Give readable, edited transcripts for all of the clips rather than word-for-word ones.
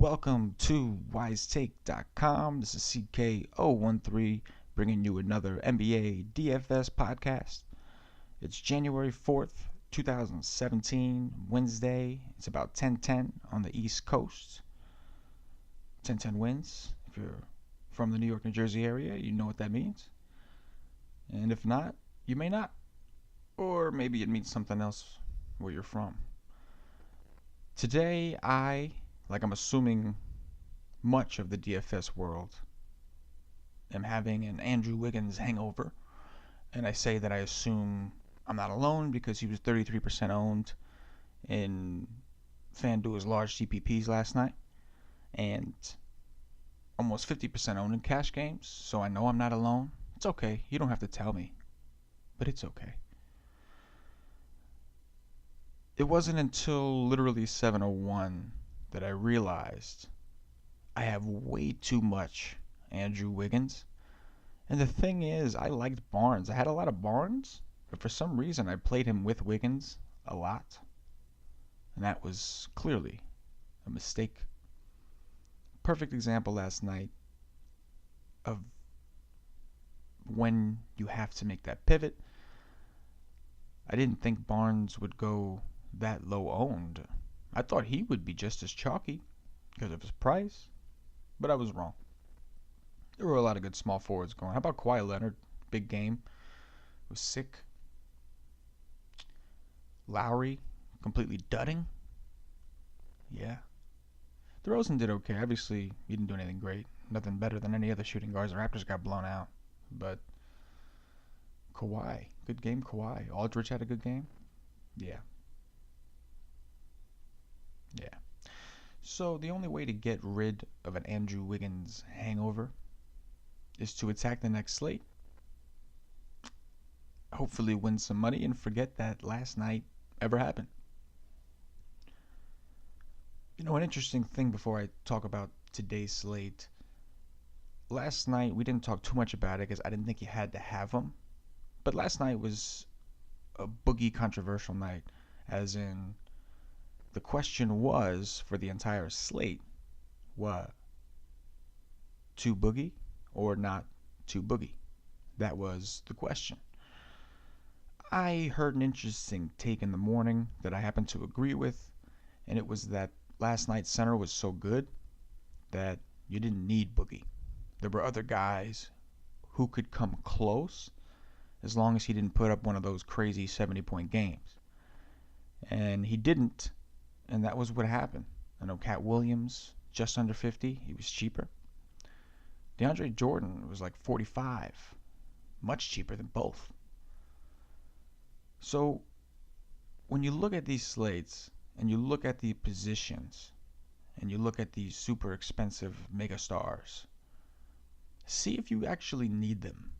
Welcome to wisetake.com. This is CK013 bringing you another NBA DFS podcast. It's January 4th, 2017, Wednesday. It's about 10:10 on the East Coast. 10:10 wins. If you're from the New York, New Jersey area, you know what that means. And if not, you may not. Or maybe it means something else where you're from. Today, I'm assuming much of the DFS world, am having an Andrew Wiggins hangover. And I say that I assume I'm not alone because he was 33% owned in FanDuel's large CPPs last night and almost 50% owned in cash games. So I know I'm not alone. It's okay. You don't have to tell me, but it's okay. It wasn't until literally 7:01 that I realized I have way too much Andrew Wiggins. And the thing is, I liked Barnes. I had a lot of Barnes, but for some reason I played him with Wiggins a lot. And that was clearly a mistake. Perfect example last night of when you have to make that pivot. I didn't think Barnes would go that low owned. I thought he would be just as chalky because of his price, but I was wrong. There were a lot of good small forwards going. How about Kawhi Leonard? Big game. Was sick. Lowry, completely dudding. Yeah. DeRozan did okay. Obviously, he didn't do anything great. Nothing better than any other shooting guards. The Raptors got blown out. But Kawhi, good game, Kawhi. Aldridge had a good game. Yeah. So the only way to get rid of an Andrew Wiggins hangover is to attack the next slate. Hopefully win some money and forget that last night ever happened. You know, an interesting thing before I talk about today's slate. Last night, we didn't talk too much about it because I didn't think you had to have him. But last night was a Boogie controversial night, as in the question was for the entire slate, what? To Boogie or not to Boogie? That was the question. I heard an interesting take in the morning that I happened to agree with, and it was that last night's center was so good that you didn't need Boogie. There were other guys who could come close as long as he didn't put up one of those crazy 70-point games. And he didn't, and that was what happened. I know Cat Williams, just under 50. He was cheaper. DeAndre Jordan was like 45. Much cheaper than both. So when you look at these slates and you look at the positions and you look at these super expensive megastars, see if you actually need them.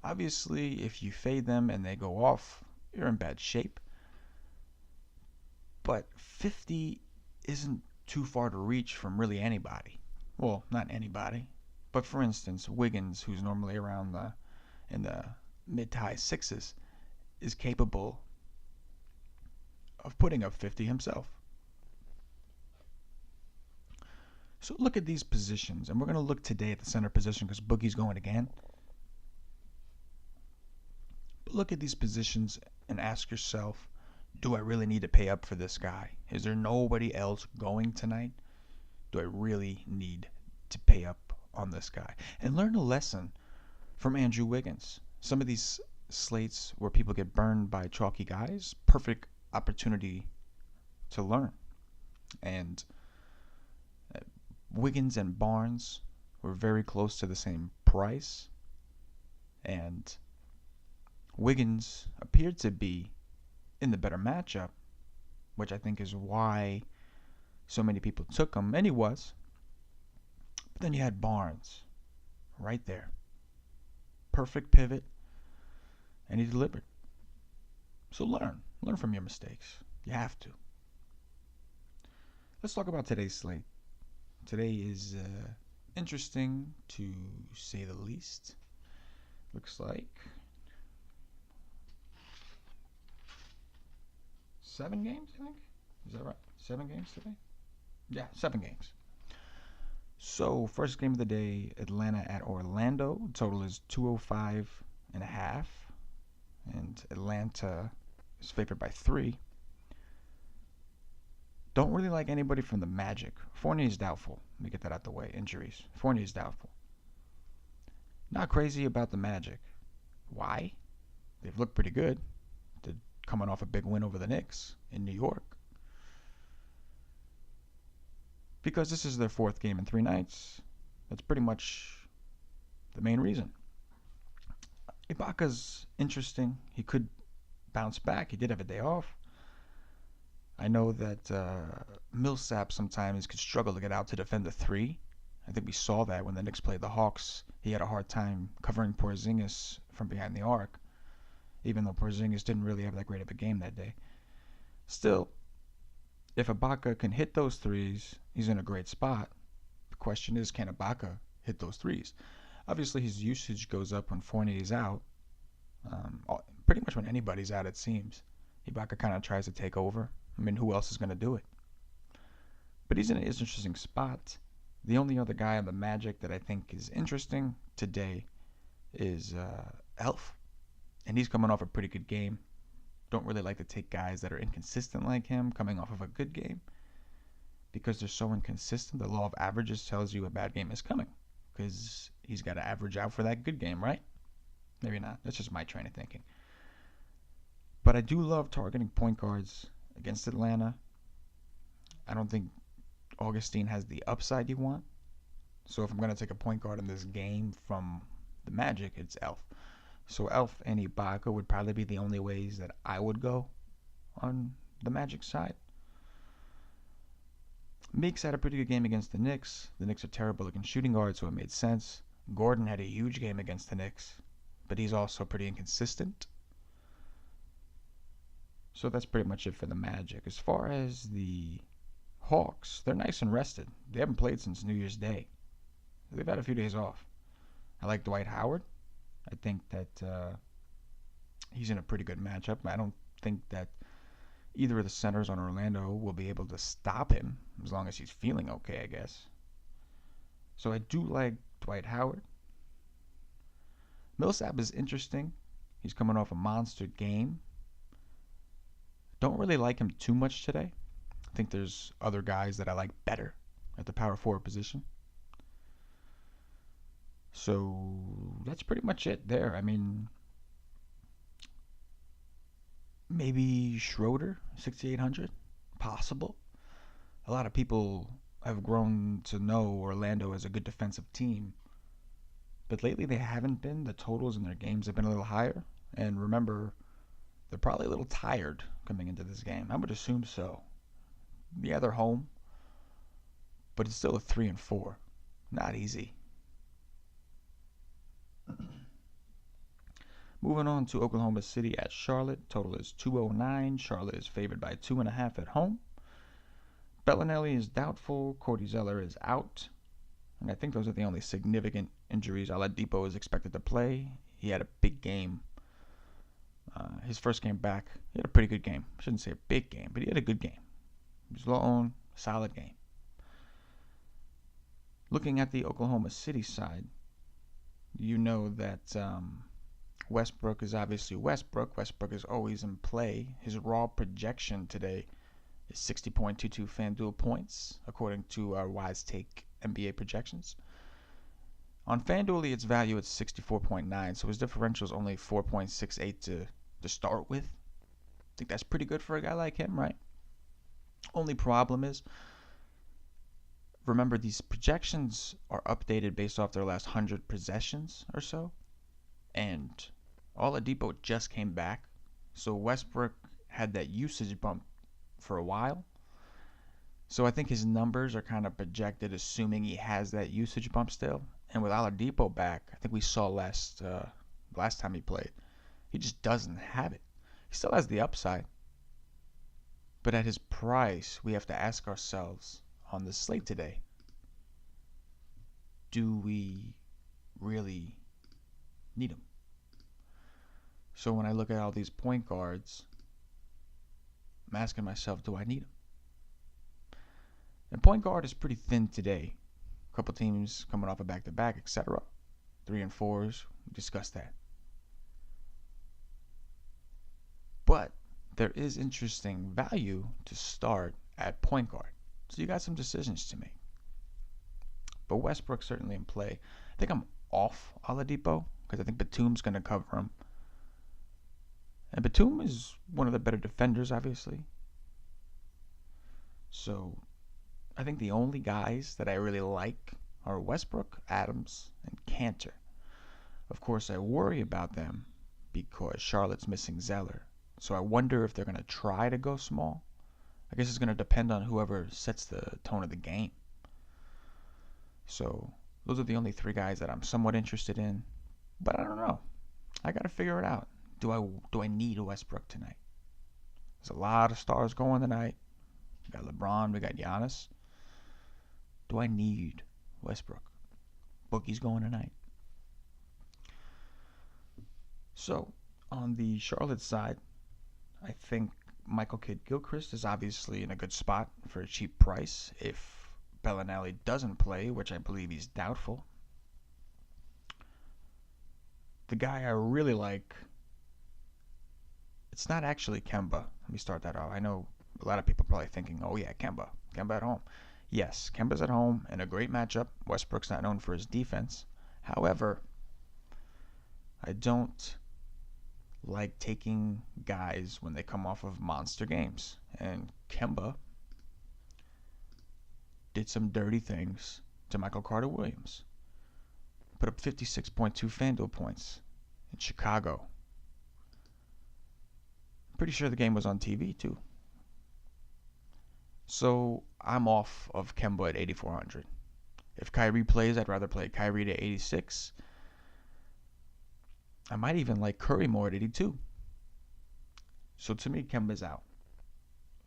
Obviously, if you fade them and they go off, you're in bad shape. But 50 isn't too far to reach from really anybody. Well, not anybody. But for instance, Wiggins, who's normally around in the mid to high sixes, is capable of putting up 50 himself. So look at these positions, and we're going to look today at the center position because Boogie's going again. But look at these positions and ask yourself, do I really need to pay up for this guy? Is there nobody else going tonight? Do I really need to pay up on this guy? And learn a lesson from Andrew Wiggins. Some of these slates where people get burned by chalky guys, perfect opportunity to learn. And Wiggins and Barnes were very close to the same price. And Wiggins appeared to be in the better matchup, which I think is why so many people took him, and he was. But then you had Barnes right there. Perfect pivot, and he delivered. So learn from your mistakes. You have to. Let's talk about today's slate. Today is interesting to say the least. Looks like 7 games, I think. Is that right? 7 games today? Yeah, 7 games. So, first game of the day, Atlanta at Orlando. Total is 205 and a half. And Atlanta is favored by 3. Don't really like anybody from the Magic. Fournier is doubtful. Let me get that out the way. Injuries. Fournier is doubtful. Not crazy about the Magic. Why? They've looked pretty good. They're coming off a big win over the Knicks in New York. Because this is their 4th game in 3 nights. That's pretty much the main reason. Ibaka's interesting. He could bounce back. He did have a day off. I know that Millsap sometimes could struggle to get out to defend the 3. I think we saw that when the Knicks played the Hawks. He had a hard time covering Porzingis from behind the arc, even though Porzingis didn't really have that great of a game that day. Still, if Ibaka can hit those threes, he's in a great spot. The question is, can Ibaka hit those threes? Obviously, his usage goes up when Fournier's out. Pretty much when anybody's out, it seems. Ibaka kind of tries to take over. I mean, who else is going to do it? But he's in an interesting spot. The only other guy on the Magic that I think is interesting today is Elf. And he's coming off a pretty good game. Don't really like to take guys that are inconsistent like him coming off of a good game. Because they're so inconsistent, the law of averages tells you a bad game is coming. Because he's got to average out for that good game, right? Maybe not. That's just my train of thinking. But I do love targeting point guards against Atlanta. I don't think Augustine has the upside you want. So if I'm going to take a point guard in this game from the Magic, it's Elf. So Elf and Ibaka would probably be the only ways that I would go on the Magic side. Meeks had a pretty good game against the Knicks. The Knicks are terrible against shooting guards, so it made sense. Gordon had a huge game against the Knicks, but he's also pretty inconsistent. So that's pretty much it for the Magic. As far as the Hawks, they're nice and rested. They haven't played since New Year's Day. They've had a few days off. I like Dwight Howard. I think that he's in a pretty good matchup. I don't think that either of the centers on Orlando will be able to stop him as long as he's feeling okay, I guess. So I do like Dwight Howard. Millsap is interesting. He's coming off a monster game. Don't really like him too much today. I think there's other guys that I like better at the power forward position. So that's pretty much it there. I mean, maybe Schroeder, 6,800, possible. A lot of people have grown to know Orlando as a good defensive team, but lately they haven't been. The totals in their games have been a little higher, and remember, they're probably a little tired coming into this game. I would assume so. Yeah, they're home, but it's still a 3-4. Not easy. Moving on to Oklahoma City at Charlotte. Total is 209. Charlotte is favored by 2.5 at home. Bellinelli is doubtful. Cody Zeller is out. And I think those are the only significant injuries. Oladipo is expected to play. He had a big game. His first game back, he had a pretty good game. I shouldn't say a big game, but he had a good game. He was low-owned, solid game. Looking at the Oklahoma City side, you know that Westbrook is obviously Westbrook. Westbrook is always in play. His raw projection today is 60.22 FanDuel points, according to our Wise Take NBA projections. On FanDuel, its value is 64.9, so his differential is only 4.68 to start with. I think that's pretty good for a guy like him, right? Only problem is, remember, these projections are updated based off their last 100 possessions or so. And Oladipo just came back. So Westbrook had that usage bump for a while. So I think his numbers are kind of projected assuming he has that usage bump still. And with Oladipo back, I think we saw last time he played, he just doesn't have it. He still has the upside. But at his price, we have to ask ourselves on the slate today, do we really need him? So when I look at all these point guards, I'm asking myself, do I need him? And point guard is pretty thin today. A couple teams coming off a back-to-back, etc. 3 and 4s. We discussed that. But there is interesting value to start at point guard. So you got some decisions to make. But Westbrook's certainly in play. I think I'm off Oladipo because I think Batum's going to cover him. And Batum is one of the better defenders, obviously. So I think the only guys that I really like are Westbrook, Adams, and Cantor. Of course, I worry about them because Charlotte's missing Zeller. So I wonder if they're going to try to go small. I guess it's going to depend on whoever sets the tone of the game. So those are the only 3 guys that I'm somewhat interested in. But I don't know. I got to figure it out. Do I need a Westbrook tonight? There's a lot of stars going tonight. We got LeBron. We got Giannis. Do I need Westbrook? Boogie's going tonight. So on the Charlotte side, I think Michael Kidd-Gilchrist is obviously in a good spot for a cheap price if Bellinelli doesn't play, which I believe he's doubtful. The guy I really like, it's not actually Kemba. Let me start that off. I know a lot of people are probably thinking, oh yeah, Kemba at home. Yes, Kemba's at home in a great matchup. Westbrook's not known for his defense. However, I don't like taking guys when they come off of monster games. And Kemba did some dirty things to Michael Carter-Williams. Put up 56.2 FanDuel points in Chicago. I'm pretty sure the game was on TV too. So I'm off of Kemba at 8,400. If Kyrie plays, I'd rather play Kyrie to 86. I might even like Curry more at 82. So to me, Kemba's out.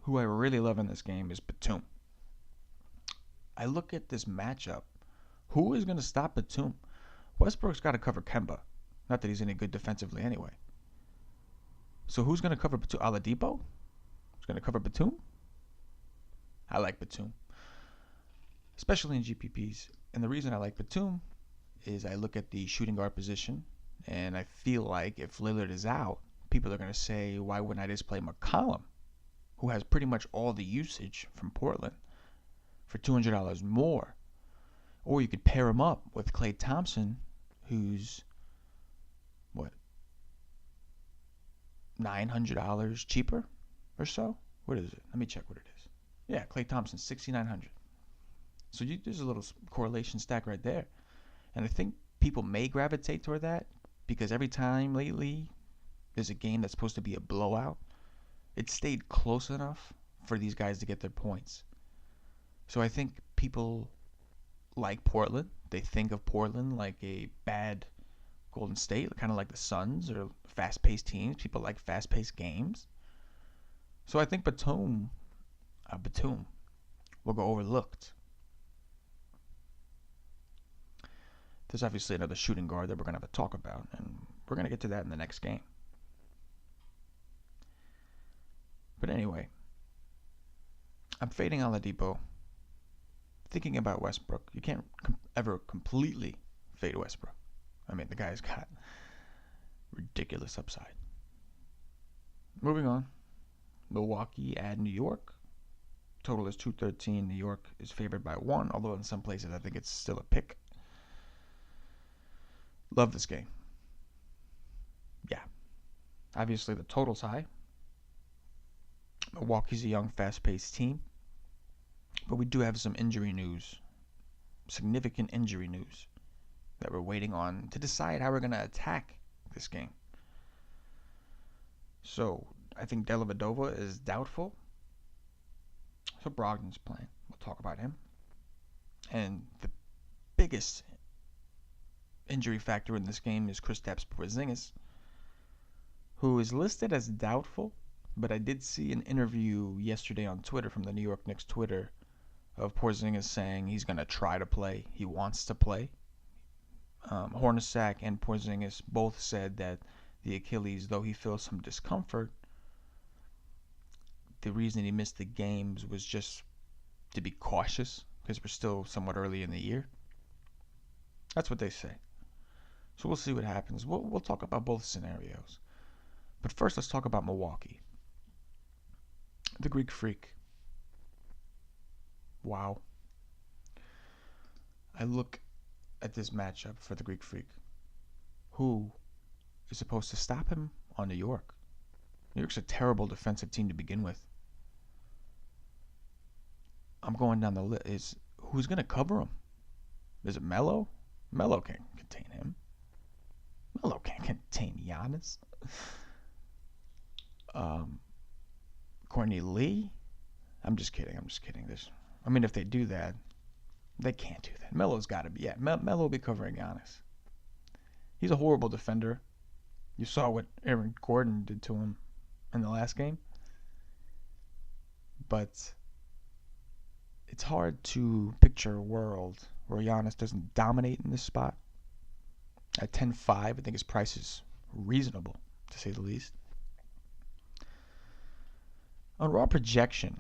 Who I really love in this game is Batum. I look at this matchup. Who is going to stop Batum? Westbrook's got to cover Kemba. Not that he's any good defensively anyway. So who's going to cover Batum? Oladipo? Who's going to cover Batum? I like Batum. Especially in GPPs. And the reason I like Batum is I look at the shooting guard position, and I feel like if Lillard is out, people are going to say, why wouldn't I just play McCollum, who has pretty much all the usage from Portland, for $200 more? Or you could pair him up with Klay Thompson, who's, what, $900 cheaper or so? What is it? Let me check what it is. Yeah, Klay Thompson, $6,900. So there's a little correlation stack right there. And I think people may gravitate toward that because every time lately there's a game that's supposed to be a blowout, it stayed close enough for these guys to get their points. So I think people like Portland. They think of Portland like a bad Golden State, kind of like the Suns or fast-paced teams. People like fast-paced games. So I think Batum will go overlooked. There's obviously another shooting guard that we're going to have to talk about, and we're going to get to that in the next game. But anyway, I'm fading Oladipo. Thinking about Westbrook, you can't ever completely fade Westbrook. I mean, the guy's got ridiculous upside. Moving on, Milwaukee at New York. Total is 213. New York is favored by 1, although in some places I think it's still a pick. Love this game. Yeah. Obviously, the total's high. Milwaukee's a young, fast-paced team. But we do have some injury news. Significant injury news that we're waiting on to decide how we're going to attack this game. So, I think Dellavedova is doubtful. So, Brogdon's playing. We'll talk about him. And the biggest injury factor in this game is Kristaps Porzingis, who is listed as doubtful, but I did see an interview yesterday on Twitter from the New York Knicks Twitter of Porzingis saying he's going to try to play. He wants to play. Hornacek and Porzingis both said that the Achilles, though he feels some discomfort, the reason he missed the games was just to be cautious because we're still somewhat early in the year. That's what they say. So we'll see what happens. We'll talk about both scenarios. But first, let's talk about Milwaukee. The Greek Freak. Wow. I look at this matchup for the Greek Freak. Who is supposed to stop him on New York? New York's a terrible defensive team to begin with. I'm going down the list. Who's going to cover him? Is it Melo? Melo can't contain him. Melo can't contain Giannis. Courtney Lee? I'm just kidding. If they do that, they can't do that. Melo's got to be. Yeah, Melo will be covering Giannis. He's a horrible defender. You saw what Aaron Gordon did to him in the last game. But it's hard to picture a world where Giannis doesn't dominate in this spot. At 10-5, I think his price is reasonable, to say the least. On raw projection,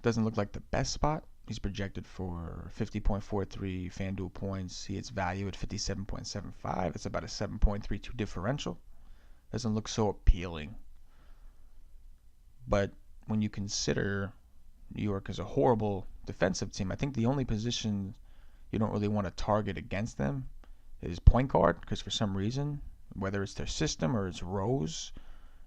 doesn't look like the best spot. He's projected for 50.43 FanDuel points. He hits value at 57.75. It's about a 7.32 differential. Doesn't look so appealing. But when you consider New York as a horrible defensive team, I think the only position you don't really want to target against them is point guard, because for some reason, whether it's their system or it's Rose,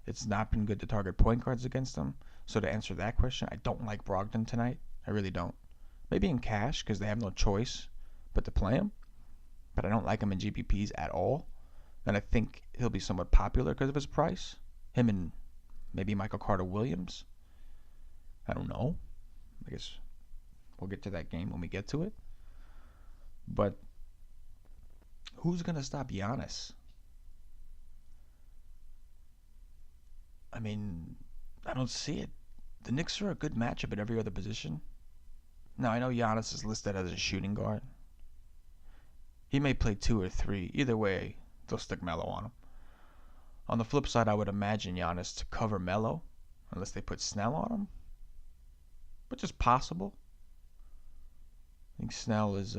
it's not been good to target point guards against them. So to answer that question, I don't like Brogdon tonight. I really don't. Maybe in cash because they have no choice but to play him. But I don't like him in GPPs at all. And I think he'll be somewhat popular because of his price. Him and maybe Michael Carter-Williams. I don't know. I guess we'll get to that game when we get to it. But who's going to stop Giannis? I mean, I don't see it. The Knicks are a good matchup at every other position. Now, I know Giannis is listed as a shooting guard. He may play 2 or 3. Either way, they'll stick Melo on him. On the flip side, I would imagine Giannis to cover Melo, unless they put Snell on him. Which is possible. I think Snell is,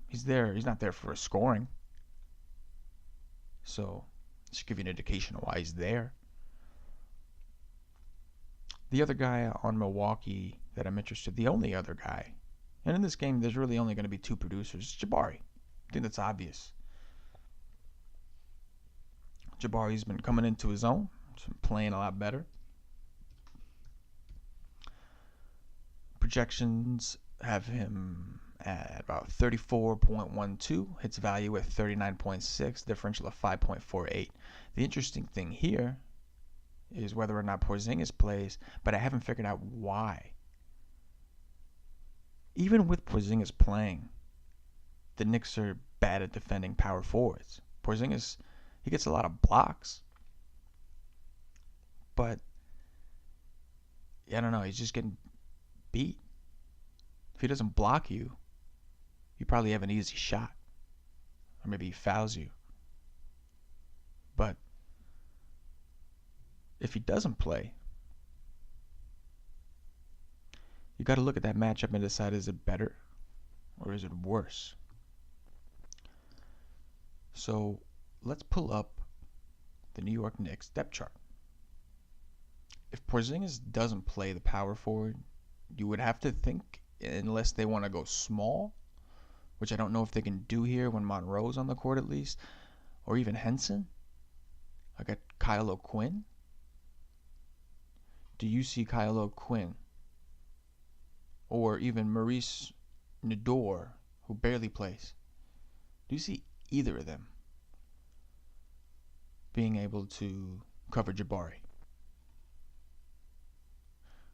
he's there. He's not there for scoring. So, it should give you an indication of why he's there. The other guy on Milwaukee that I'm interested, the only other guy, and in this game there's really only going to be 2 producers, Jabari. I think that's obvious. Jabari's been coming into his own. He's been playing a lot better. Projections have him at about 34.12, hits value at 39.6, differential of 5.48. The interesting thing here is whether or not Porzingis plays, but I haven't figured out why. Even with Porzingis playing, the Knicks are bad at defending power forwards. Porzingis, he gets a lot of blocks, but I don't know, he's just getting beat. If he doesn't block you, you probably have an easy shot. Or maybe he fouls you. But if he doesn't play, you got to look at that matchup and decide, is it better or is it worse? So let's pull up the New York Knicks depth chart. If Porzingis doesn't play the power forward, you would have to think, unless they want to go small, which I don't know if they can do here when Monroe's on the court at least, or even Henson. I got Kyle O'Quinn. Do you see Kyle O'Quinn? Or even Maurice Nador, who barely plays? Do you see either of them being able to cover Jabari?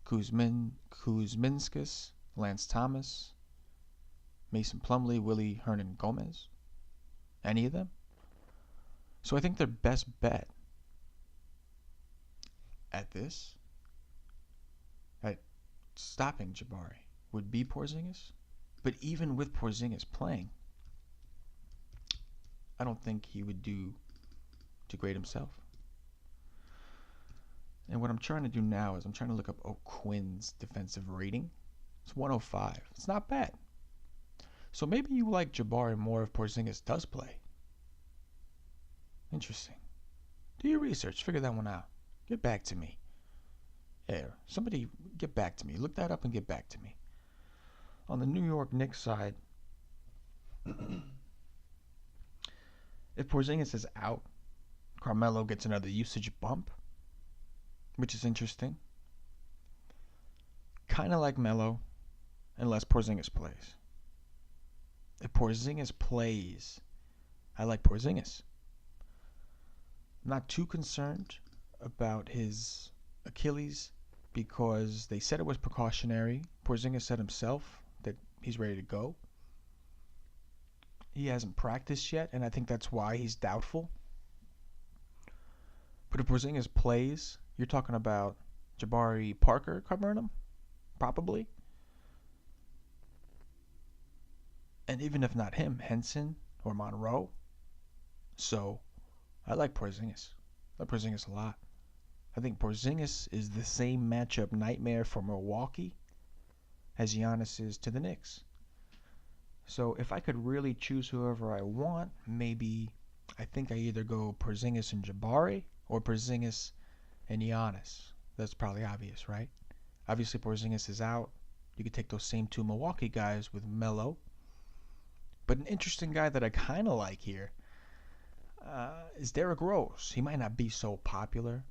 Kuzminskis, Lance Thomas, Mason Plumlee, Willie Hernan Gomez? Any of them? So I think their best bet at this, at stopping Jabari, would be Porzingis. But even with Porzingis playing, I don't think he would do too great himself. And what I'm trying to do now is I'm trying to look up O'Quinn's defensive rating. It's 105. It's not bad. So maybe you like Jabari more if Porzingis does play. Interesting. Do your research. Figure that one out. Get back to me. Yeah, somebody get back to me. Look that up and get back to me. On the New York Knicks side, if Porzingis is out, Carmelo gets another usage bump, which is interesting. Kind of like Melo, unless Porzingis plays. If Porzingis plays, I like Porzingis. I'm not too concerned about his Achilles because they said it was precautionary. Porzingis said himself that he's ready to go. He hasn't practiced yet, and I think that's why he's doubtful. But if Porzingis plays, you're talking about Jabari Parker covering him, probably. And even if not him, Henson or Monroe. So I like Porzingis. I like Porzingis a lot. I think Porzingis is the same matchup nightmare for Milwaukee as Giannis is to the Knicks. So if I could really choose whoever I want, maybe I think I either go Porzingis and Jabari or Porzingis and Giannis. That's probably obvious, right? Obviously Porzingis is out. You could take those same two Milwaukee guys with Melo. But an interesting guy that I kind of like here is Derrick Rose. He might not be so popular.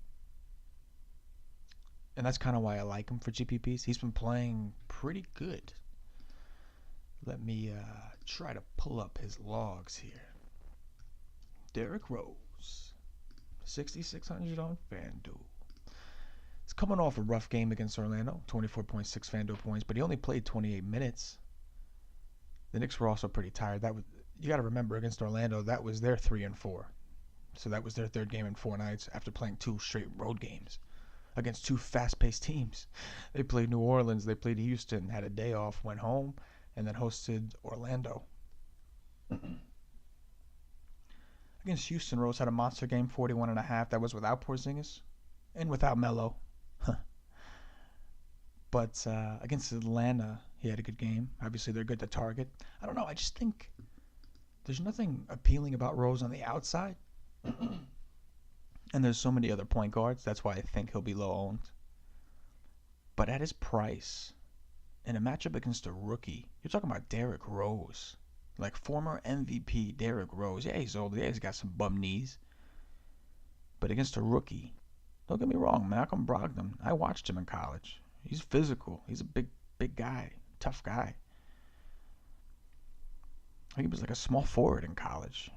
And that's kind of why I like him for GPPs. He's been playing pretty good. Let me try to pull up his logs here. Derrick Rose, 6,600 on FanDuel. He's coming off a rough game against Orlando, 24.6 FanDuel points, but he only played 28 minutes. The Knicks were also pretty tired. You got to remember, against Orlando, that was their 3-4. So that was their third game in 4 nights after playing 2 straight road games against 2 fast-paced teams. They played New Orleans, they played Houston, had a day off, went home, and then hosted Orlando. Against Houston, Rose had a monster game, 41.5. That was without Porzingis and without Melo. But against Atlanta, he had a good game. Obviously, they're good to target. I don't know. I just think there's nothing appealing about Rose on the outside. And there's so many other point guards. That's why I think he'll be low owned. But at his price, in a matchup against a rookie, you're talking about Derrick Rose. Like former MVP Derrick Rose. Yeah, he's old. Yeah, he's got some bum knees. But against a rookie, don't get me wrong, Malcolm Brogdon, I watched him in college. He's physical. He's a big guy. Tough guy. I think he was like a small forward in college.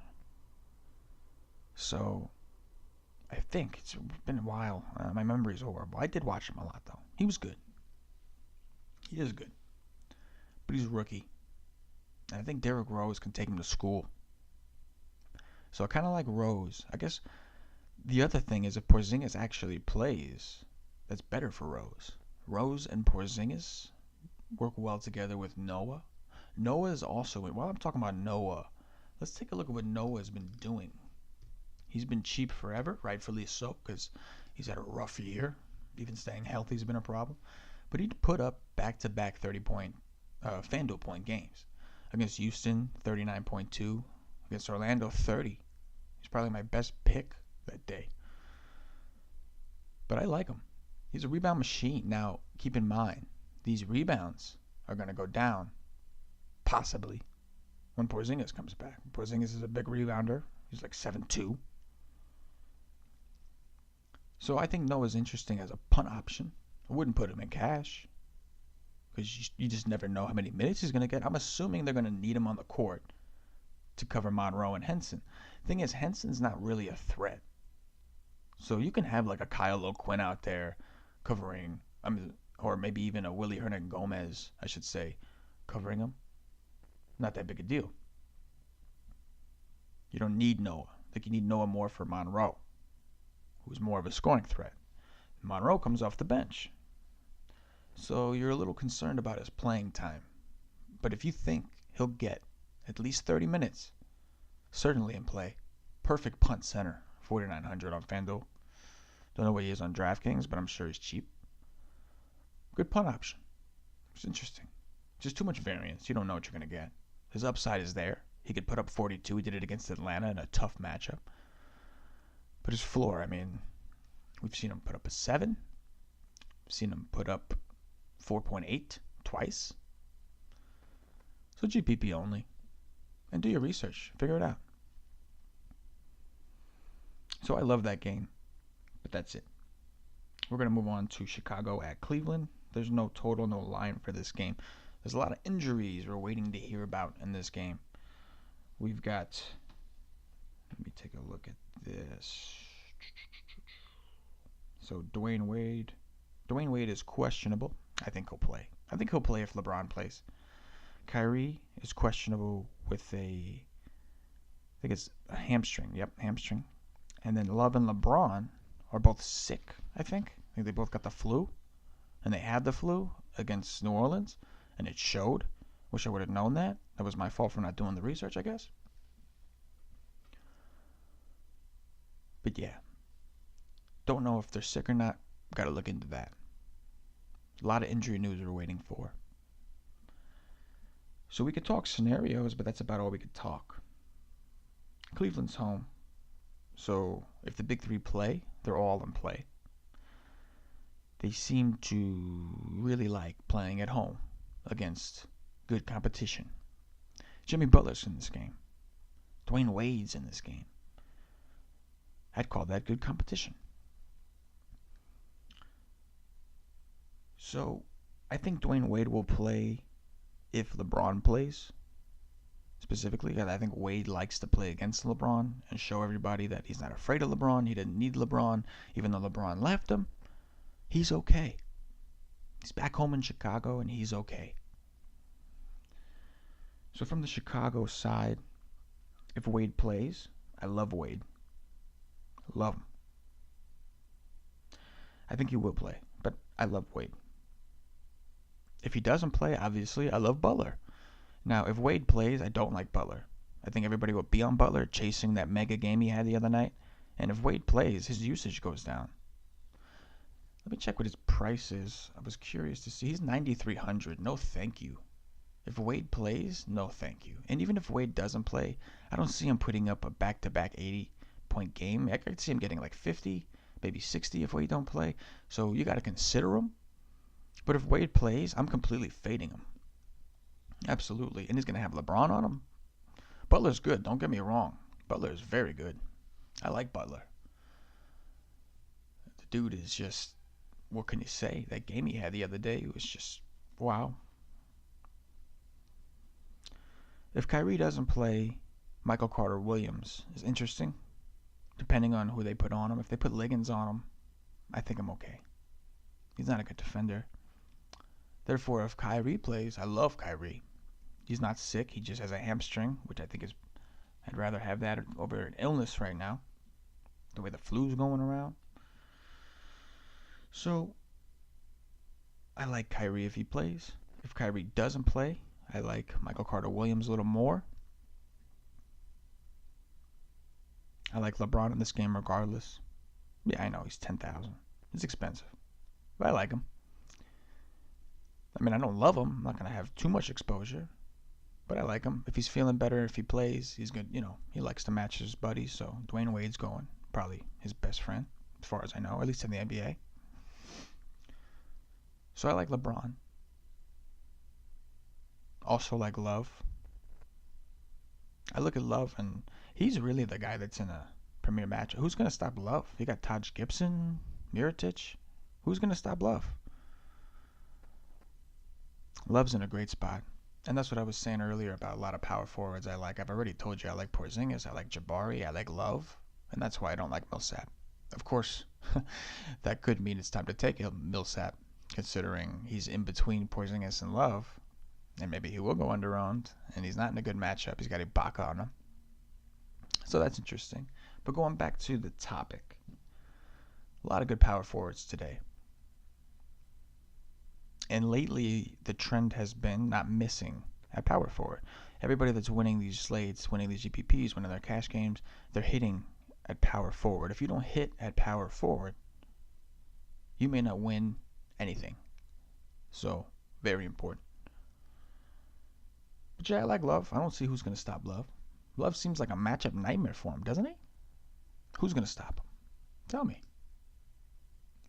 So, I think it's been a while. My memory's horrible. I did watch him a lot, though. He was good. He is good. But he's a rookie. And I think Derrick Rose can take him to school. So I kind of like Rose. I guess the other thing is if Porzingis actually plays, that's better for Rose. Rose and Porzingis work well together with Noah. Noah is also, while I'm talking about Noah, let's take a look at what Noah's been doing. He's been cheap forever, rightfully so, because he's had a rough year. Even staying healthy has been a problem. But he put up back-to-back 30-point FanDuel point games. Against Houston, 39.2. Against Orlando, 30. He's probably my best pick that day. But I like him. He's a rebound machine. Now, keep in mind, these rebounds are going to go down, possibly, when Porzingis comes back. Porzingis is a big rebounder. He's like 7'2". So I think Noah's interesting as a punt option. I wouldn't put him in cash because you just never know how many minutes he's going to get. I'm assuming they're going to need him on the court to cover Monroe and Henson. Thing is, Henson's not really a threat. So you can have like a Kyle O'Quinn out there covering, or maybe even a Willie Hernangomez, I should say, covering him. Not that big a deal. You don't need Noah. I think you need Noah more for Monroe, who's more of a scoring threat. Monroe comes off the bench. So you're a little concerned about his playing time. But if you think he'll get at least 30 minutes, certainly in play. Perfect punt center, 4,900 on FanDuel. Don't know what he is on DraftKings, but I'm sure he's cheap. Good punt option. It's interesting. Just too much variance. You don't know what you're going to get. His upside is there. He could put up 42. He did it against Atlanta in a tough matchup. But his floor, I mean, we've seen him put up a 7. We've seen him put up 4.8 twice. So GPP only. And do your research. Figure it out. So I love that game. But that's it. We're going to move on to Chicago at Cleveland. There's no total, no line for this game. There's a lot of injuries we're waiting to hear about in this game. We've got, let me take a look at this. So Dwayne Wade is questionable. I think he'll play. I think he'll play if LeBron plays. Kyrie is questionable with I think it's a hamstring. Yep, hamstring. And then Love and LeBron are both sick, I think. I think they both got the flu. And they had the flu against New Orleans. And it showed. Wish I would have known that. That was my fault for not doing the research, I guess. But yeah. Don't know if they're sick or not. Got to look into that. A lot of injury news we're waiting for. So we could talk scenarios, but that's about all we could talk. Cleveland's home. So if the big three play, they're all in play. They seem to really like playing at home against good competition. Jimmy Butler's in this game. Dwayne Wade's in this game. I'd call that good competition. So I think Dwayne Wade will play if LeBron plays. Specifically, I think Wade likes to play against LeBron and show everybody that he's not afraid of LeBron. He didn't need LeBron, even though LeBron left him. He's okay. He's back home in Chicago, and he's okay. So from the Chicago side, if Wade plays, I love Wade. I love him. I think he will play, but I love Wade. If he doesn't play, obviously, I love Butler. Now, if Wade plays, I don't like Butler. I think everybody will be on Butler, chasing that mega game he had the other night. And if Wade plays, his usage goes down. Let me check what his price is. I was curious to see. He's 9,300. No, thank you. If Wade plays, no, thank you. And even if Wade doesn't play, I don't see him putting up a back-to-back 80-point game. I could see him getting like 50, maybe 60 if Wade don't play. So you got to consider him. But if Wade plays, I'm completely fading him. Absolutely. And he's going to have LeBron on him. Butler's good. Don't get me wrong. Butler is very good. I like Butler. The dude is just, what can you say? That game he had the other day was just, wow. If Kyrie doesn't play, Michael Carter-Williams is interesting, depending on who they put on him. If they put Liggins on him, I think I'm okay. He's not a good defender. Therefore, if Kyrie plays, I love Kyrie. He's not sick. He just has a hamstring, which I think is, I'd rather have that over an illness right now, the way the flu's going around. So, I like Kyrie if he plays. If Kyrie doesn't play, I like Michael Carter-Williams a little more. I like LeBron in this game regardless. Yeah, I know, he's 10,000. It's expensive, but I like him. I mean, I don't love him. I'm not going to have too much exposure, but I like him. If he's feeling better, if he plays, he's good. You know, he likes to match his buddies, so Dwayne Wade's going. Probably his best friend, as far as I know, at least in the NBA. So I like LeBron. Also like Love. I look at Love, and he's really the guy that's in a premier match. Who's going to stop Love? You got Taj Gibson, Mirotic. Who's going to stop Love? Love's in a great spot. And that's what I was saying earlier about a lot of power forwards I like. I've already told you I like Porzingis, I like Jabari, I like Love. And that's why I don't like Millsap. Of course, that could mean it's time to take Millsap, considering he's in between Porzingis and Love. And maybe he will go under-owned, and he's not in a good matchup. He's got Ibaka on him. So that's interesting. But going back to the topic, a lot of good power forwards today. And lately, the trend has been not missing at power forward. Everybody that's winning these slates, winning these GPPs, winning their cash games, they're hitting at power forward. If you don't hit at power forward, you may not win anything. So Very important. But yeah, I like Love. I don't see who's going to stop Love. Love seems like a matchup nightmare for him, doesn't he? Who's going to stop him? Tell me.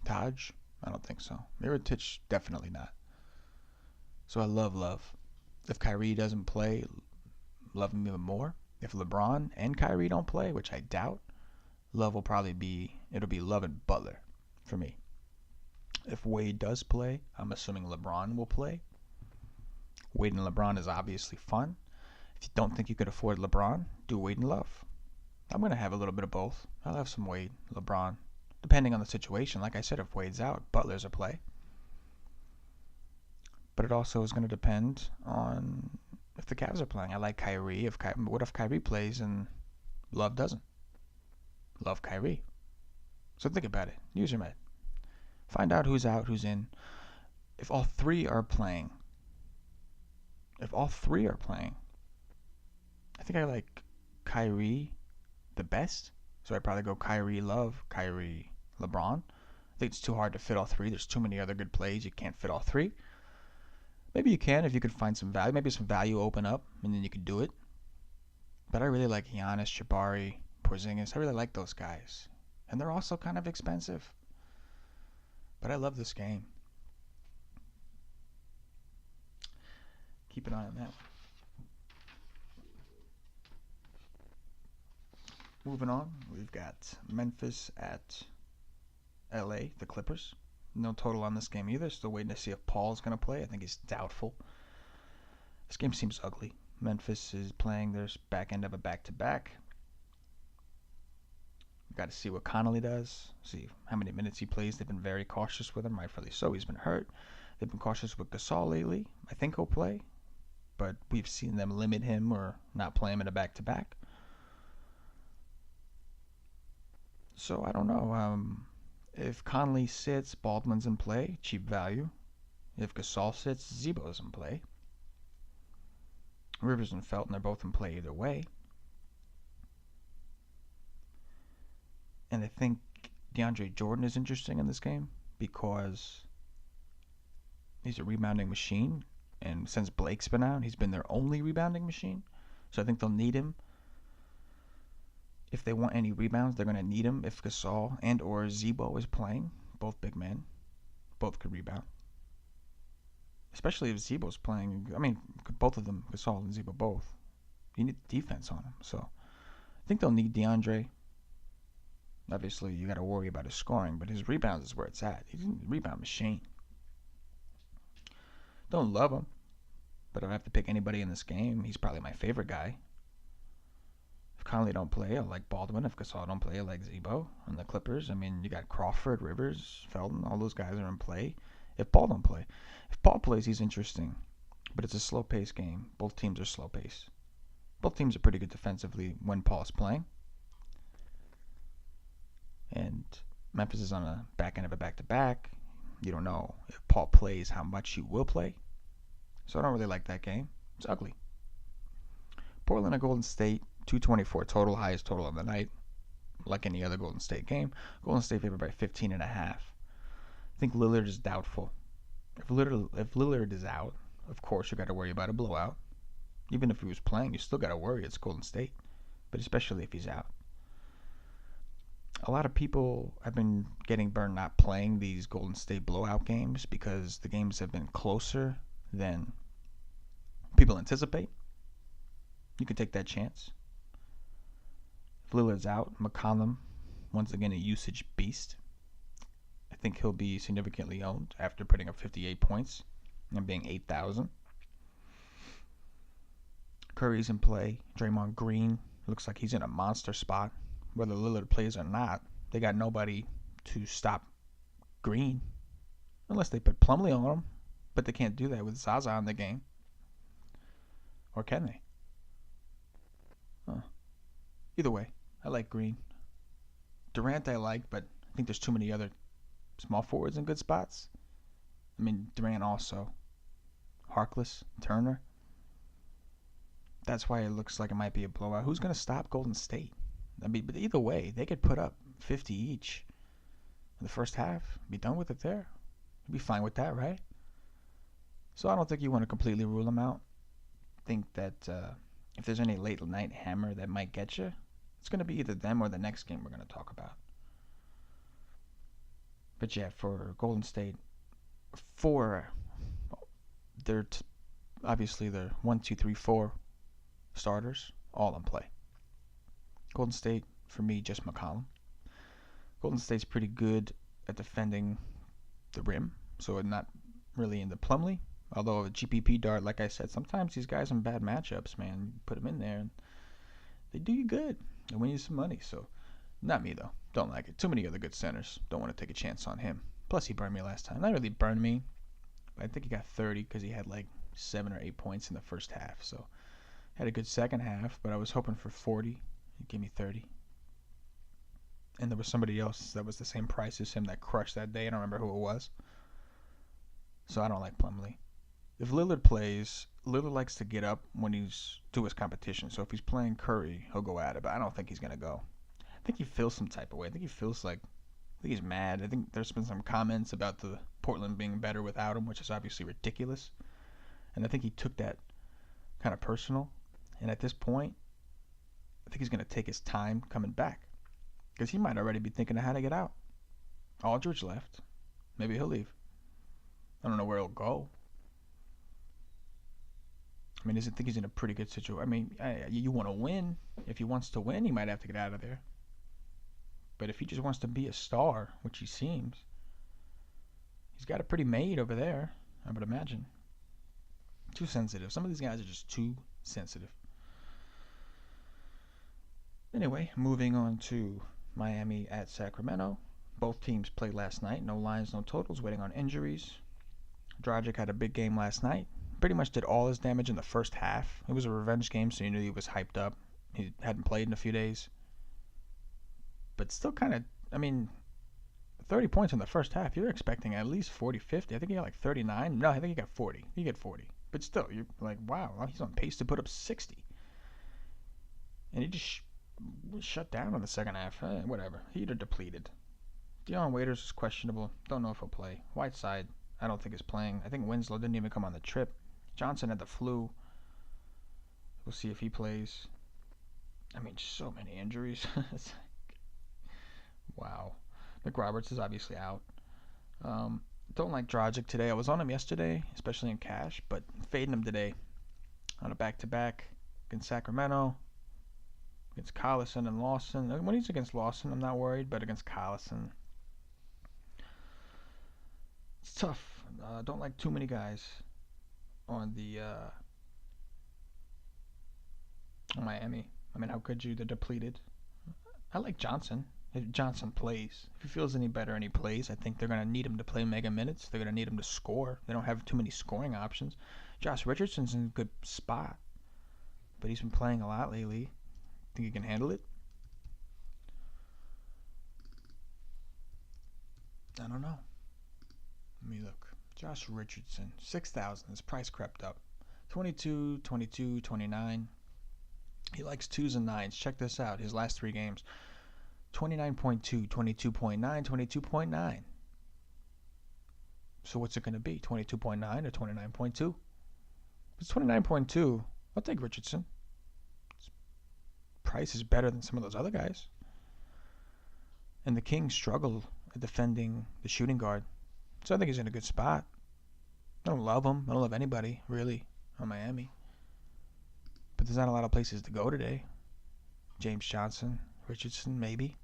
Taj? I don't think so. Mirotic? Definitely not. So I love Love. If Kyrie doesn't play, love him even more. If LeBron and Kyrie don't play, which I doubt, Love will probably be, it'll be Love and Butler for me. If Wade does play, I'm assuming LeBron will play. Wade and LeBron is obviously fun. If you don't think you could afford LeBron, do Wade and Love. I'm going to have a little bit of both. I'll have some Wade, LeBron, depending on the situation. Like I said, if Wade's out, Butler's a play. But it also is going to depend on if the Cavs are playing. I like Kyrie. What if Kyrie plays and Love doesn't? Love Kyrie. So think about it. Use your head. Find out who's out, who's in. If all three are playing, I think I like Kyrie the best. So I'd probably go Kyrie Love, Kyrie LeBron. I think it's too hard to fit all three. There's too many other good plays. You can't fit all three. Maybe you can if you could find some value. Maybe some value open up, and then you could do it. But I really like Giannis, Jabari, Porzingis. I really like those guys. And they're also kind of expensive. But I love this game. Keep an eye on that. Moving on, we've got Memphis at LA, the Clippers. No total on this game either. Still waiting to see if Paul's going to play. I think he's doubtful. This game seems ugly. Memphis is playing their back end of a back-to-back. We've got to see what Connolly does. See how many minutes he plays. They've been very cautious with him, rightfully so. He's been hurt. They've been cautious with Gasol lately. I think he'll play. But we've seen them limit him or not play him in a back-to-back. So I don't know. If Conley sits, Baldwin's in play, cheap value. If Gasol sits, Zebo's in play. Rivers and Felton are both in play either way. And I think DeAndre Jordan is interesting in this game because he's a rebounding machine. And since Blake's been out, he's been their only rebounding machine. So I think they'll need him. If they want any rebounds, they're going to need him. If Gasol and or Zebo is playing, both big men, both could rebound. Especially if Zebo's playing. I mean, both of them, Gasol and Zebo both. You need defense on him. So I think they'll need DeAndre. Obviously, you got to worry about his scoring, but his rebounds is where it's at. He's a rebound machine. Don't love him, but if I have to pick anybody in this game, he's probably my favorite guy. If Conley don't play, I like Baldwin. If Gasol don't play, I like Zebo. And the Clippers, I mean, you got Crawford, Rivers, Felton, all those guys are in play. If Paul don't play. If Paul plays, he's interesting. But it's a slow-paced game. Both teams are slow-paced. Both teams are pretty good defensively when Paul's playing. And Memphis is on a back end of a back-to-back. You don't know if Paul plays how much he will play. So I don't really like that game. It's ugly. Portland at Golden State, 224 total, highest total of the night. Like any other Golden State game. Golden State favored by 15.5. I think Lillard is doubtful. If Lillard is out, of course you got to worry about a blowout. Even if he was playing, you still got to worry. It's Golden State. But especially if he's out. A lot of people have been getting burned not playing these Golden State blowout games because the games have been closer than people anticipate. You can take that chance. If Lillard's out, McCollum, once again a usage beast. I think he'll be significantly owned after putting up 58 points and being 8,000. Curry's in play. Draymond Green looks like he's in a monster spot. Whether Lillard plays or not, they got nobody to stop Green. Unless they put Plumlee on him. But they can't do that with Zaza in the game. Or can they? Either way, I like Green. Durant I like, but I think there's too many other small forwards in good spots. I mean, Durant also. Harkless, Turner. That's why it looks like it might be a blowout. Who's going to stop Golden State? I mean, but either way, they could put up 50 each in the first half. Be done with it there. You'd be fine with that, right? So I don't think you want to completely rule them out. Think that if there's any late night hammer that might get you, it's going to be either them or the next game we're going to talk about. But yeah, for Golden State, they're obviously they're 1, 2, 3, 4 starters, all in play. Golden State, for me, just McCollum. Golden State's pretty good at defending the rim, so not really into Plumlee. Although a GPP dart, like I said, sometimes these guys in bad matchups, man, you put them in there and they do you good. They win you some money. So, not me though. Don't like it. Too many other good centers. Don't want to take a chance on him. Plus, he burned me last time. Not really burned me, but I think he got 30 because he had like 7 or 8 points in the first half. So, had a good second half, but I was hoping for 40. He gave me 30. And there was somebody else that was the same price as him that crushed that day. I don't remember who it was. So I don't like Plumlee. If Lillard plays, Lillard likes to get up when he's to his competition. So if he's playing Curry, he'll go at it. But I don't think he's going to go. I think he feels some type of way. I think he's mad. I think there's been some comments about the Portland being better without him, which is obviously ridiculous. And I think he took that kind of personal. And at this point, I think he's going to take his time coming back. Because he might already be thinking of how to get out. Aldridge left. Maybe he'll leave. I don't know where he'll go. I mean, I think he's in a pretty good situation. I mean, you want to win. If he wants to win, he might have to get out of there. But if he just wants to be a star, which he seems, he's got it pretty made over there, I would imagine. Too sensitive. Some of these guys are just too sensitive. Anyway, moving on to Miami at Sacramento. Both teams played last night. No lines, no totals, waiting on injuries. Dragic had a big game last night. Pretty much did all his damage in the first half. It was a revenge game, so you knew he was hyped up. He hadn't played in a few days. But still kind of, 30 points in the first half. You're expecting at least 40, 50. I think he got like 39. No, I think he got 40. He got 40. But still, you're like, wow, he's on pace to put up 60. And he just shut down in the second half. Whatever. He'd have depleted. Dion Waiters is questionable. Don't know if he'll play. Whiteside, I don't think is playing. I think Winslow didn't even come on the trip. Johnson had the flu. We'll see if he plays. I mean, so many injuries. It's like, wow. McRoberts is obviously out. Don't like Dragic today. I was on him yesterday, especially in cash, but fading him today on a back-to-back against Sacramento, against Collison and Lawson. When he's against Lawson, I'm not worried, but against Collison, it's tough. Don't like too many guys on the on Miami. I mean, how could you? They're depleted. I like Johnson. If Johnson plays, if he feels any better and he plays, I think they're going to need him to play mega minutes. They're going to need him to score. They don't have too many scoring options. Josh Richardson's in a good spot, but he's been playing a lot lately. Think he can handle it? I don't know. Let me look. Josh Richardson, 6,000. His price crept up. 22, 22, 29. He likes 2s and 9s. Check this out. His last 3 games. 29.2, 22.9, 22.9. So what's it going to be? 22.9 or 29.2? If it's 29.2, I'll take Richardson. His price is better than some of those other guys. And the Kings struggle at defending the shooting guard. So I think he's in a good spot. I don't love him. I don't love anybody, really, on Miami. But there's not a lot of places to go today. James Johnson, Richardson, maybe.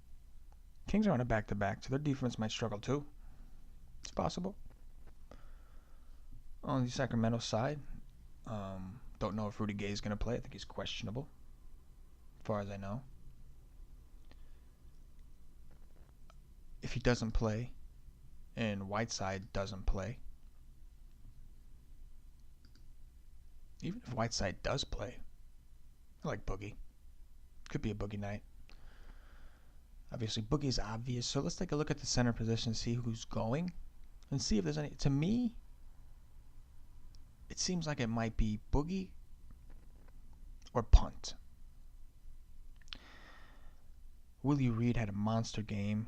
Kings are on a back-to-back, so their defense might struggle too. It's possible. On the Sacramento side, don't know if Rudy Gay is going to play. I think he's questionable, as far as I know. If he doesn't play, and Whiteside doesn't play, even if Whiteside does play, I like Boogie. Could be a Boogie night. Obviously, Boogie's obvious, so let's take a look at the center position and see who's going and see if there's any. To me, it seems like it might be Boogie or punt. Willie Reed had a monster game.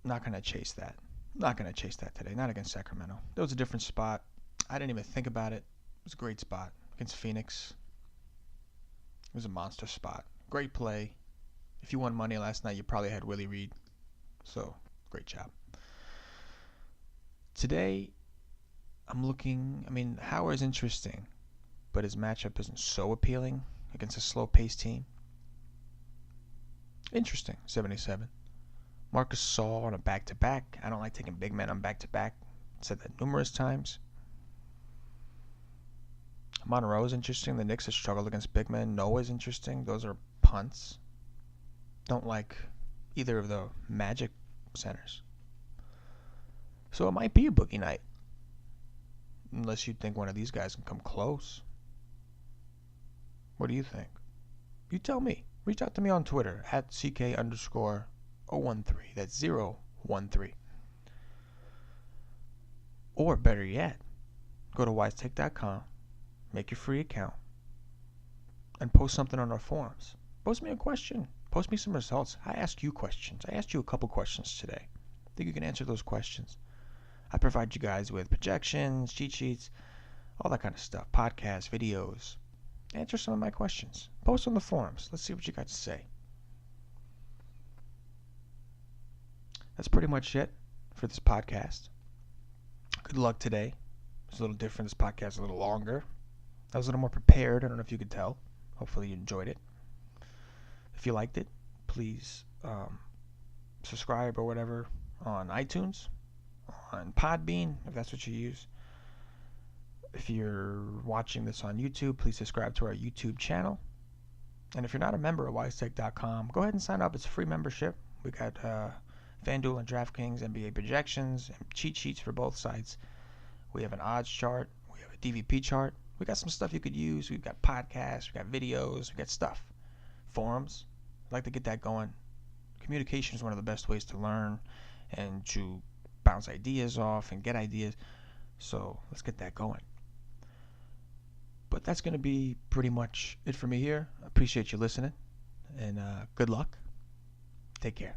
Not going to chase that. Not going to chase that today. Not against Sacramento. That was a different spot. I didn't even think about it. It was a great spot against Phoenix. It was a monster spot. Great play. If you won money last night, you probably had Willie Reed. So, great job. Today, I'm looking. Howard's interesting, but his matchup isn't so appealing against a slow-paced team. Interesting, 77. Marcus Saul on a back-to-back. I don't like taking big men on back-to-back. Said that numerous times. Monroe is interesting. The Knicks have struggled against big men. Noah's interesting. Those are punts. Don't like either of the Magic centers. So it might be a boogie night. Unless you think one of these guys can come close. What do you think? You tell me. Reach out to me on Twitter at CK_013. That's 013. Or better yet, go to wisetake.com, make your free account, and post something on our forums. Post me a question. Post me some results. I ask you questions. I asked you a couple questions today. I think you can answer those questions. I provide you guys with projections, cheat sheets, all that kind of stuff. Podcasts, videos. Answer some of my questions. Post on the forums. Let's see what you got to say. That's pretty much it for this podcast. Good luck today. It's a little different. This podcast is a little longer. I was a little more prepared. I don't know if you could tell. Hopefully you enjoyed it. If you liked it, please subscribe or whatever on iTunes, on Podbean, if that's what you use. If you're watching this on YouTube, please subscribe to our YouTube channel. And if you're not a member of wisetake.com, go ahead and sign up. It's a free membership. We got FanDuel and DraftKings, NBA projections, and cheat sheets for both sites. We have an odds chart. We have a DVP chart. We got some stuff you could use. We've got podcasts. We got videos. We got stuff. Forums. I'd like to get that going. Communication is one of the best ways to learn and to bounce ideas off and get ideas. So let's get that going. But that's going to be pretty much it for me here. I appreciate you listening. And good luck. Take care.